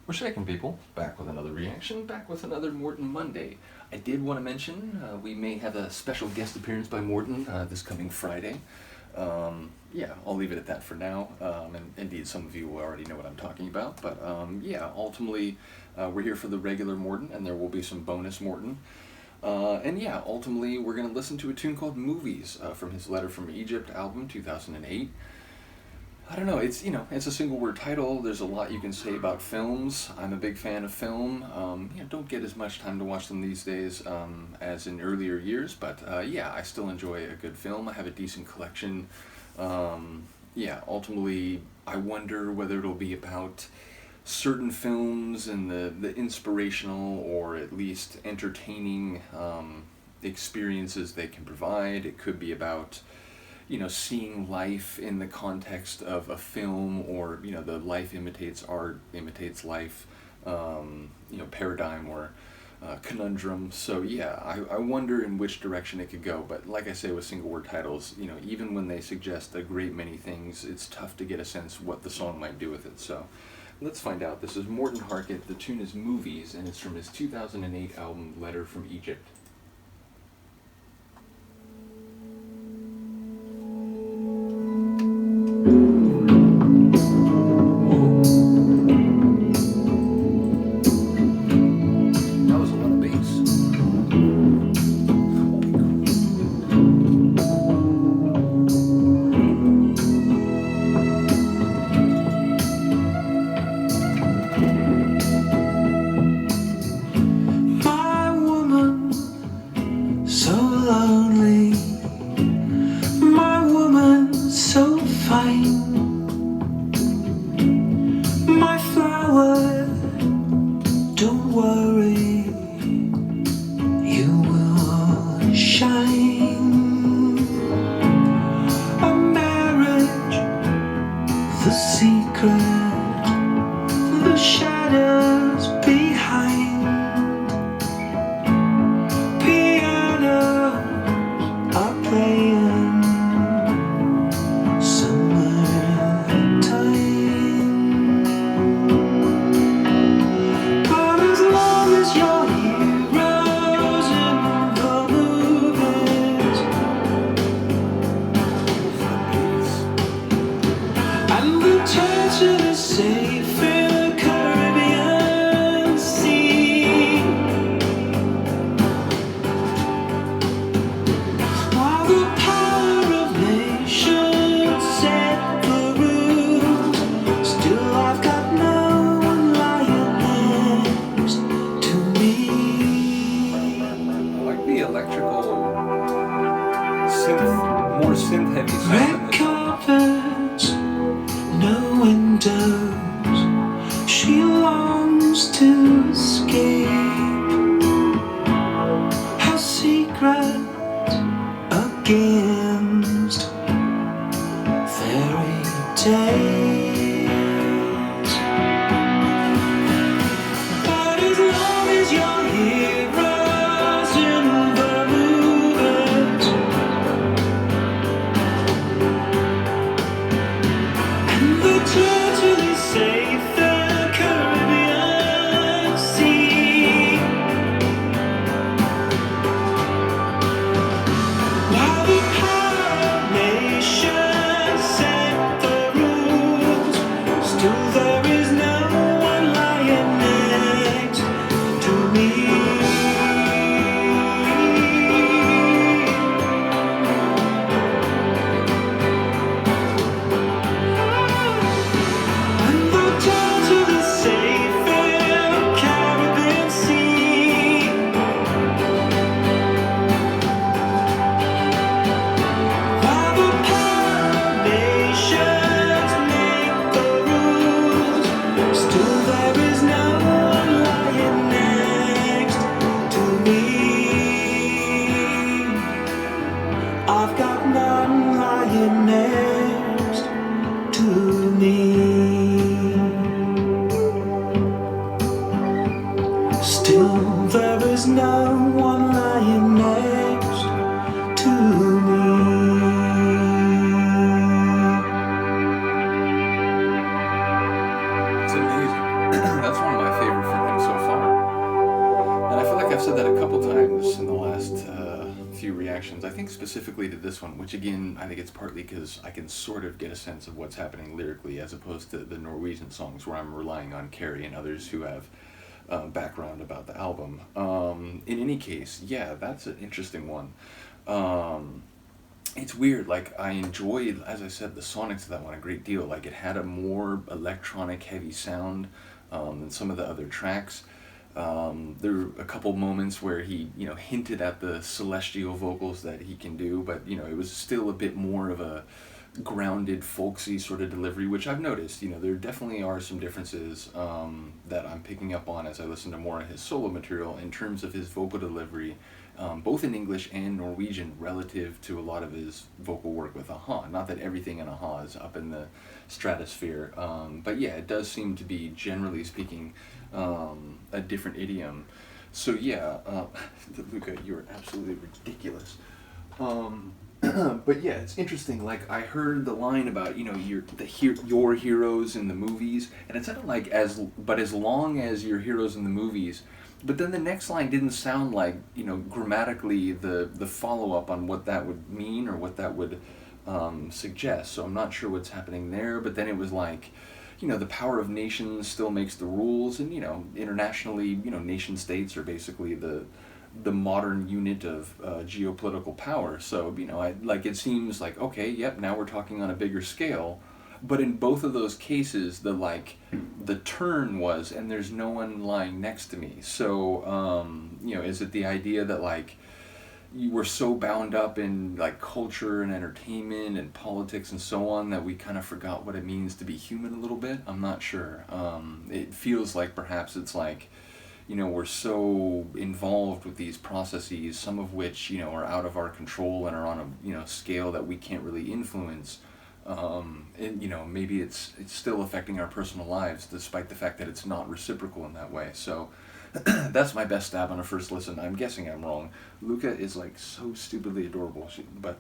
We're shaking, people. Back with another reaction, back with another Morten Monday. I did want to mention we may have a special guest appearance by Morten this coming Friday. Yeah, I'll leave it at that for now. And indeed, some of you will already know what I'm talking about. But yeah, ultimately, we're here for the regular Morten, and there will be some bonus Morten. And yeah, ultimately, we're going to listen to a tune called Movies from his Letter from Egypt album, 2008. I don't know, it's a single word title. There's a lot you can say about films. I'm a big fan of film. Don't get as much time to watch them these days as in earlier years, but yeah, I still enjoy a good film. I have a decent collection. Yeah, ultimately, I wonder whether it'll be about certain films and the inspirational or at least entertaining experiences they can provide. It could be about seeing life in the context of a film, or the life imitates art, imitates life, paradigm or conundrum. So yeah, I wonder in which direction it could go. But like I say with single word titles, even when they suggest a great many things, it's tough to get a sense what the song might do with it. So let's find out. This is Morten Harket. The tune is Movies, and it's from his 2008 album Letter from Egypt. Red carpets, no windows. She longs to escape her secret against fairy tales. But as long as you're heroes in the movies, and the totally safe the Caribbean Sea, while the power of nations set the rules, still there is no one lying next to me. And the totally safe in Caribbean Sea, while the power of nations make the rules, still there is no one lying next to me. I've got none lying next to me. Still there is no one lying next to me. It's amazing. That's one of I've said that a couple times in the last few reactions. I think specifically to this one, which again, I think it's partly because I can sort of get a sense of what's happening lyrically as opposed to the Norwegian songs where I'm relying on Carrie and others who have background about the album. In any case, yeah, that's an interesting one. It's weird, like I enjoyed, as I said, the sonics of that one a great deal. Like it had a more electronic heavy sound than some of the other tracks. There were a couple moments where he, hinted at the celestial vocals that he can do, but, it was still a bit more of a grounded, folksy sort of delivery, which I've noticed. There definitely are some differences that I'm picking up on as I listen to more of his solo material in terms of his vocal delivery, both in English and Norwegian, relative to a lot of his vocal work with Aha. Not that everything in Aha is up in the stratosphere, but yeah, it does seem to be, generally speaking, a different idiom. So yeah, Luca, you're absolutely ridiculous. But yeah, it's interesting. Like I heard the line about your heroes in the movies, and it sounded like as long as your heroes in the movies. But then the next line didn't sound like grammatically the follow up on what that would mean or what that would suggest. So I'm not sure what's happening there. But then it was like, the power of nations still makes the rules, and internationally, nation states are basically the modern unit of geopolitical power. So it seems like, okay, yep, now we're talking on a bigger scale. But in both of those cases, the turn was, and there's no one lying next to me. So is it the idea that you were so bound up in culture and entertainment and politics and so on that we kind of forgot what it means to be human a little bit? I'm not sure. It feels like perhaps it's we're so involved with these processes, some of which are out of our control and are on a scale that we can't really influence. And maybe it's still affecting our personal lives despite the fact that it's not reciprocal in that way. So that's my best stab on a first listen. I'm guessing I'm wrong. Luca is so stupidly adorable, but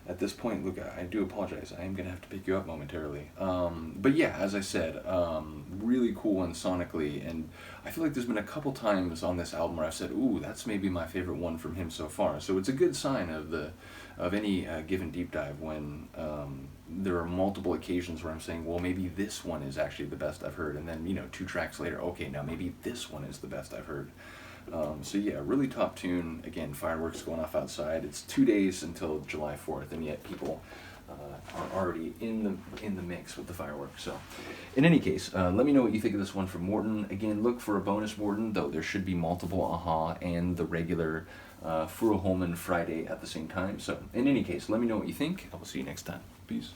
at this point, Luca, I do apologize. I am gonna have to pick you up momentarily. But yeah, as I said, really cool one sonically, and I feel like there's been a couple times on this album where I've said, "Ooh, that's maybe my favorite one from him so far." So it's a good sign of any given deep dive when there are multiple occasions where I'm saying, well, maybe this one is actually the best I've heard, and then 2 tracks later, okay, now maybe this one is the best I've heard. So yeah, really top tune. Again, fireworks going off outside. It's 2 days until July 4th, and yet people are already in the mix with the fireworks. So, in any case, let me know what you think of this one from Morton. Again, look for a bonus Morton, though there should be multiple Aha and the regular Furuholmen Friday at the same time. So, in any case, let me know what you think. I will see you next time. Peace.